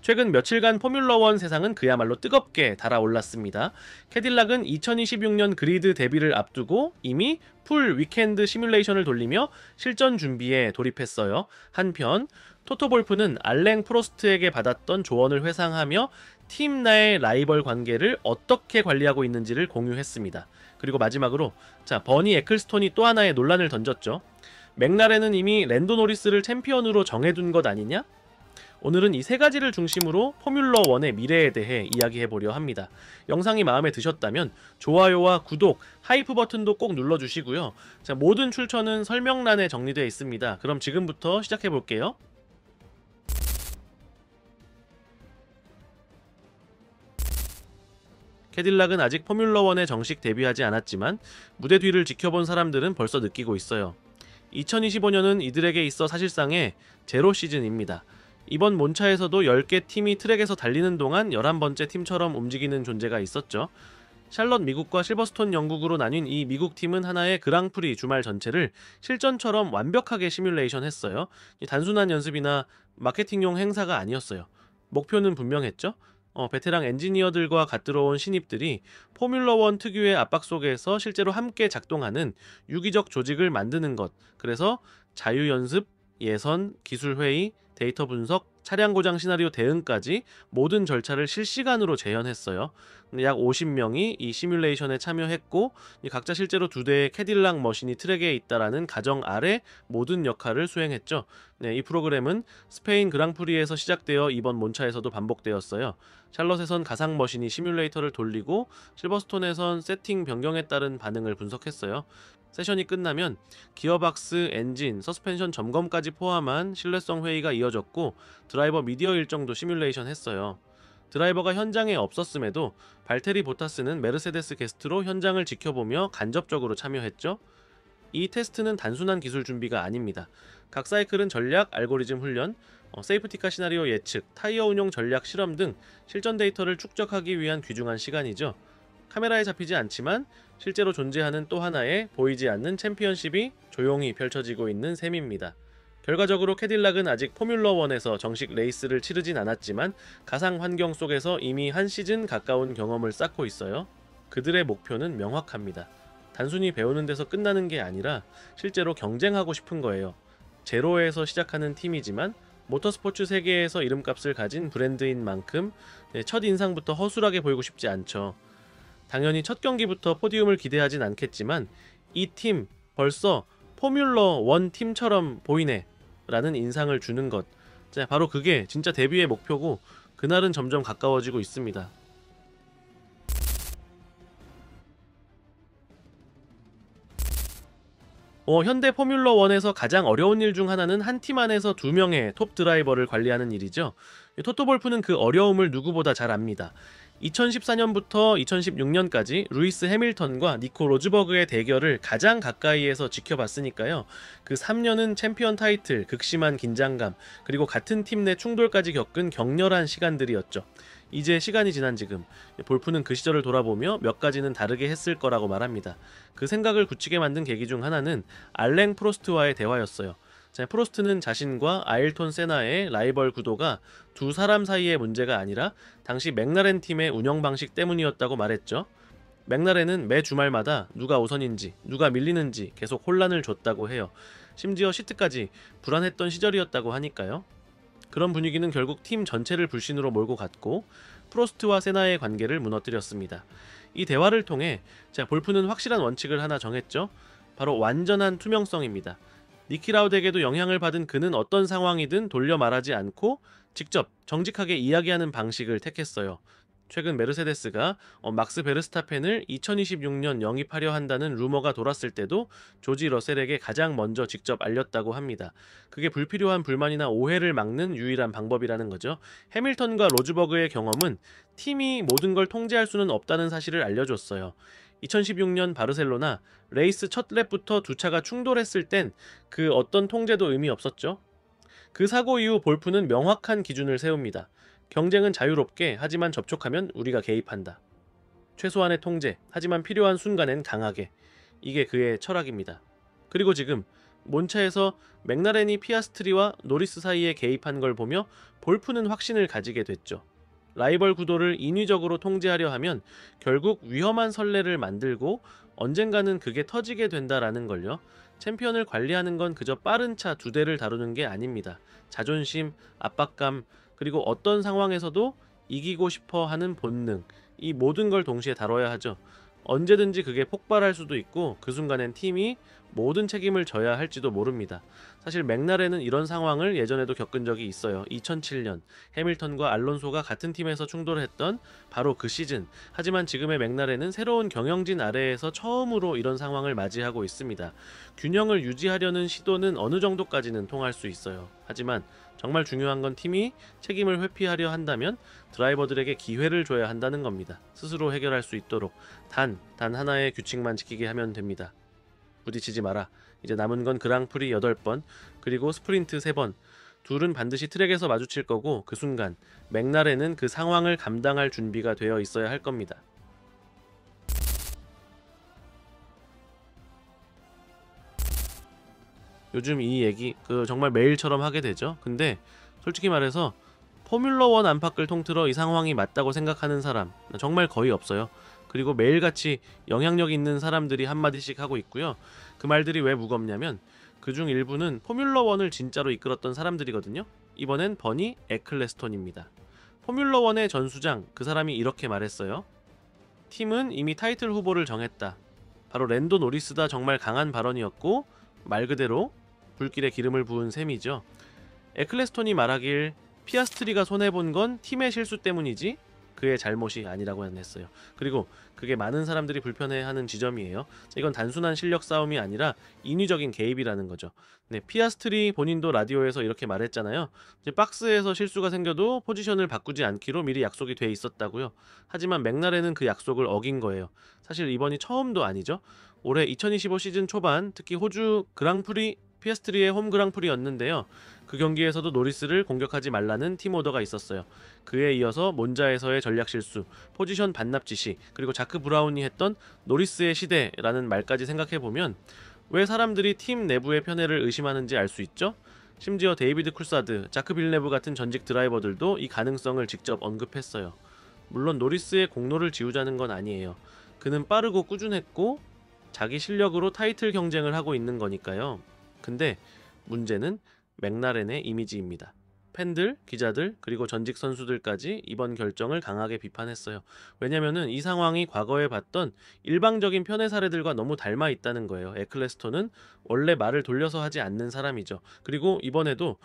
최근 며칠간 포뮬러1 세상은 그야말로 뜨겁게 달아올랐습니다. 캐딜락은 2026년 그리드 데뷔를 앞두고 이미 풀 위켄드 시뮬레이션을 돌리며 실전 준비에 돌입했어요. 한편 토토볼프는 알랭 프로스트에게 받았던 조언을 회상하며 팀 내의 라이벌 관계를 어떻게 관리하고 있는지를 공유했습니다. 그리고 마지막으로 버니 에클스톤이 또 하나의 논란을 던졌죠. 맥라렌은 이미 랜도 노리스를 챔피언으로 정해둔 것 아니냐? 오늘은 이 세 가지를 중심으로 포뮬러1의 미래에 대해 이야기해보려 합니다. 영상이 마음에 드셨다면 좋아요와 구독, 하이프 버튼도 꼭 눌러주시고요. 모든 출처는 설명란에 정리되어 있습니다. 그럼 지금부터 시작해볼게요. 캐딜락은 아직 포뮬러1에 정식 데뷔하지 않았지만 무대 뒤를 지켜본 사람들은 벌써 느끼고 있어요. 2025년은 이들에게 있어 사실상의 제로 시즌입니다. 이번 몬차에서도 10개 팀이 트랙에서 달리는 동안 11번째 팀처럼 움직이는 존재가 있었죠. 샬럿 미국과 실버스톤 영국으로 나뉜 이 미국 팀은 하나의 그랑프리 주말 전체를 실전처럼 완벽하게 시뮬레이션 했어요. 단순한 연습이나 마케팅용 행사가 아니었어요. 목표는 분명했죠. 베테랑 엔지니어들과 갓들어온 신입들이 포뮬러1 특유의 압박 속에서 실제로 함께 작동하는 유기적 조직을 만드는 것. 그래서 자유연습, 예선, 기술회의, 데이터 분석, 차량 고장 시나리오 대응까지 모든 절차를 실시간으로 재현했어요. 약 50명이 이 시뮬레이션에 참여했고 각자 실제로 2대의 캐딜락 머신이 트랙에 있다라는 가정 아래 모든 역할을 수행했죠. 이 프로그램은 스페인 그랑프리에서 시작되어 이번 몬차에서도 반복되었어요. 샬럿에선 가상 머신이 시뮬레이터를 돌리고 실버스톤에선 세팅 변경에 따른 반응을 분석했어요. 세션이 끝나면 기어박스, 엔진, 서스펜션 점검까지 포함한 신뢰성 회의가 이어졌고 드라이버 미디어 일정도 시뮬레이션 했어요. 드라이버가 현장에 없었음에도 발테리 보타스는 메르세데스 게스트로 현장을 지켜보며 간접적으로 참여했죠. 이 테스트는 단순한 기술 준비가 아닙니다. 각 사이클은 전략, 알고리즘 훈련, 세이프티카 시나리오 예측, 타이어 운용 전략 실험 등 실전 데이터를 축적하기 위한 귀중한 시간이죠. 카메라에 잡히지 않지만 실제로 존재하는 또 하나의 보이지 않는 챔피언십이 조용히 펼쳐지고 있는 셈입니다. 결과적으로 캐딜락은 아직 포뮬러1에서 정식 레이스를 치르진 않았지만 가상 환경 속에서 이미 한 시즌 가까운 경험을 쌓고 있어요. 그들의 목표는 명확합니다. 단순히 배우는 데서 끝나는 게 아니라 실제로 경쟁하고 싶은 거예요. 제로에서 시작하는 팀이지만 모터스포츠 세계에서 이름값을 가진 브랜드인 만큼 첫 인상부터 허술하게 보이고 싶지 않죠. 당연히 첫 경기부터 포디움을 기대하진 않겠지만 이 팀 벌써 포뮬러1 팀처럼 보이네 라는 인상을 주는 것, 바로 그게 진짜 데뷔의 목표고 그날은 점점 가까워지고 있습니다. 현대 포뮬러1에서 가장 어려운 일 중 하나는 한 팀 안에서 2명의 톱 드라이버를 관리하는 일이죠. 토토볼프는 그 어려움을 누구보다 잘 압니다. 2014년부터 2016년까지 루이스 해밀턴과 니코 로즈버그의 대결을 가장 가까이에서 지켜봤으니까요. 그 3년은 챔피언 타이틀, 극심한 긴장감, 그리고 같은 팀 내 충돌까지 겪은 격렬한 시간들이었죠. 이제 시간이 지난 지금 볼프는 그 시절을 돌아보며 몇 가지는 다르게 했을 거라고 말합니다. 그 생각을 굳히게 만든 계기 중 하나는 알랭 프로스트와의 대화였어요. 프로스트는 자신과 아일톤 세나의 라이벌 구도가 두 사람 사이의 문제가 아니라 당시 맥라렌 팀의 운영 방식 때문이었다고 말했죠. 맥라렌은 매 주말마다 누가 우선인지 누가 밀리는지 계속 혼란을 줬다고 해요. 심지어 시트까지 불안했던 시절이었다고 하니까요. 그런 분위기는 결국 팀 전체를 불신으로 몰고 갔고 프로스트와 세나의 관계를 무너뜨렸습니다. 이 대화를 통해 볼프는 확실한 원칙을 하나 정했죠. 바로 완전한 투명성입니다. 니키 라우드에게도 영향을 받은 그는 어떤 상황이든 돌려 말하지 않고 직접 정직하게 이야기하는 방식을 택했어요. 최근 메르세데스가 막스 베르스타펜을 2026년 영입하려 한다는 루머가 돌았을 때도 조지 러셀에게 가장 먼저 직접 알렸다고 합니다. 그게 불필요한 불만이나 오해를 막는 유일한 방법이라는 거죠. 해밀턴과 로즈버그의 경험은 팀이 모든 걸 통제할 수는 없다는 사실을 알려줬어요. 2016년 바르셀로나 레이스 첫 랩부터 두 차가 충돌했을 땐 그 어떤 통제도 의미 없었죠. 그 사고 이후 볼프는 명확한 기준을 세웁니다. 경쟁은 자유롭게, 하지만 접촉하면 우리가 개입한다. 최소한의 통제, 하지만 필요한 순간엔 강하게. 이게 그의 철학입니다. 그리고 지금 몬차에서 맥라렌이 피아스트리와 노리스 사이에 개입한 걸 보며 볼프는 확신을 가지게 됐죠. 라이벌 구도를 인위적으로 통제하려 하면 결국 위험한 선례를 만들고 언젠가는 그게 터지게 된다라는 걸요. 챔피언을 관리하는 건 그저 빠른 차 2대를 다루는 게 아닙니다. 자존심, 압박감, 그리고 어떤 상황에서도 이기고 싶어 하는 본능, 이 모든 걸 동시에 다뤄야 하죠. 언제든지 그게 폭발할 수도 있고 그 순간엔 팀이 모든 책임을 져야 할지도 모릅니다. 사실 맥라렌은 이런 상황을 예전에도 겪은 적이 있어요. 2007년 해밀턴과 알론소가 같은 팀에서 충돌했던 바로 그 시즌. 하지만 지금의 맥라렌은 새로운 경영진 아래에서 처음으로 이런 상황을 맞이하고 있습니다. 균형을 유지하려는 시도는 어느 정도까지는 통할 수 있어요. 하지만 정말 중요한 건 팀이 책임을 회피하려 한다면 드라이버들에게 기회를 줘야 한다는 겁니다. 스스로 해결할 수 있도록 단 하나의 규칙만 지키게 하면 됩니다. 부딪히지 마라. 이제 남은 건 그랑프리 8번, 그리고 스프린트 3번. 둘은 반드시 트랙에서 마주칠 거고 그 순간 맥라렌은 그 상황을 감당할 준비가 되어 있어야 할 겁니다. 요즘 이 얘기 정말 매일처럼 하게 되죠. 근데 솔직히 말해서 포뮬러1 안팎을 통틀어 이 상황이 맞다고 생각하는 사람 정말 거의 없어요. 그리고 매일같이 영향력 있는 사람들이 한마디씩 하고 있고요. 그 말들이 왜 무겁냐면 그중 일부는 포뮬러1을 진짜로 이끌었던 사람들이거든요. 이번엔 버니 에클레스톤입니다. 포뮬러1의 전수장, 그 사람이 이렇게 말했어요. 팀은 이미 타이틀 후보를 정했다. 바로 랜도 노리스다. 정말 강한 발언이었고 말 그대로 불길에 기름을 부은 셈이죠. 에클레스톤이 말하길 피아스트리가 손해본 건 팀의 실수 때문이지 그의 잘못이 아니라고 했어요. 그리고 그게 많은 사람들이 불편해하는 지점이에요. 이건 단순한 실력 싸움이 아니라 인위적인 개입이라는 거죠. 네, 피아스트리 본인도 라디오에서 이렇게 말했잖아요. 이제 박스에서 실수가 생겨도 포지션을 바꾸지 않기로 미리 약속이 돼 있었다고요. 하지만 맥라렌은 그 약속을 어긴 거예요. 사실 이번이 처음도 아니죠. 올해 2025 시즌 초반 특히 호주 그랑프리 피아스트리의 홈 그랑프리였는데요. 그 경기에서도 노리스를 공격하지 말라는 팀 오더가 있었어요. 그에 이어서 몬자에서의 전략 실수, 포지션 반납 지시, 그리고 자크 브라운이 했던 노리스의 시대라는 말까지 생각해보면 왜 사람들이 팀 내부의 편애를 의심하는지 알 수 있죠? 심지어 데이비드 쿨사드, 자크 빌네브 같은 전직 드라이버들도 이 가능성을 직접 언급했어요. 물론 노리스의 공로를 지우자는 건 아니에요. 그는 빠르고 꾸준했고 자기 실력으로 타이틀 경쟁을 하고 있는 거니까요. 근데 문제는 맥라렌의 이미지입니다. 팬들, 기자들, 그리고 전직 선수들까지 이번 결정을 강하게 비판했어요. 왜냐면은 이 상황이 과거에 봤던 일방적인 편애 사례들과 너무 닮아 있다는 거예요. 에클레스톤은 원래 말을 돌려서 하지 않는 사람이죠. 그리고 이번에도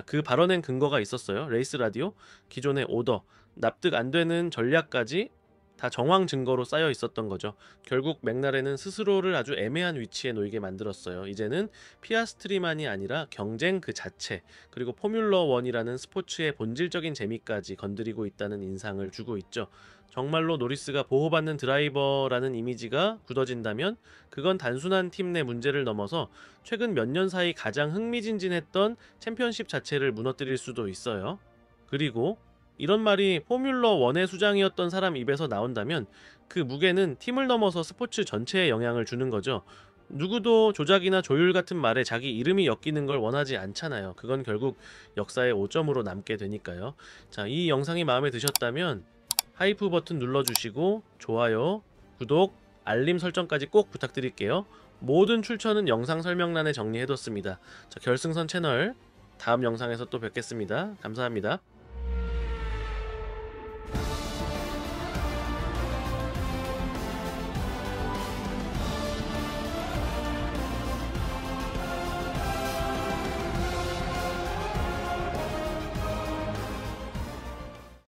그 발언엔 근거가 있었어요. 레이스 라디오, 기존의 오더, 납득 안 되는 전략까지 다 정황 증거로 쌓여 있었던 거죠. 결국 맥라렌은 스스로를 아주 애매한 위치에 놓이게 만들었어요. 이제는 피아스트리만이 아니라 경쟁 그 자체, 그리고 포뮬러 1이라는 스포츠의 본질적인 재미까지 건드리고 있다는 인상을 주고 있죠. 정말로 노리스가 보호받는 드라이버라는 이미지가 굳어진다면 그건 단순한 팀 내 문제를 넘어서 최근 몇 년 사이 가장 흥미진진했던 챔피언십 자체를 무너뜨릴 수도 있어요. 그리고 이런 말이 포뮬러 1의 수장이었던 사람 입에서 나온다면 그 무게는 팀을 넘어서 스포츠 전체에 영향을 주는 거죠. 누구도 조작이나 조율 같은 말에 자기 이름이 엮이는 걸 원하지 않잖아요. 그건 결국 역사의 오점으로 남게 되니까요. 자, 이 영상이 마음에 드셨다면 하이프 버튼 눌러주시고 좋아요, 구독, 알림 설정까지 꼭 부탁드릴게요. 모든 출처는 영상 설명란에 정리해뒀습니다. 자, 결승선 채널 다음 영상에서 또 뵙겠습니다. 감사합니다.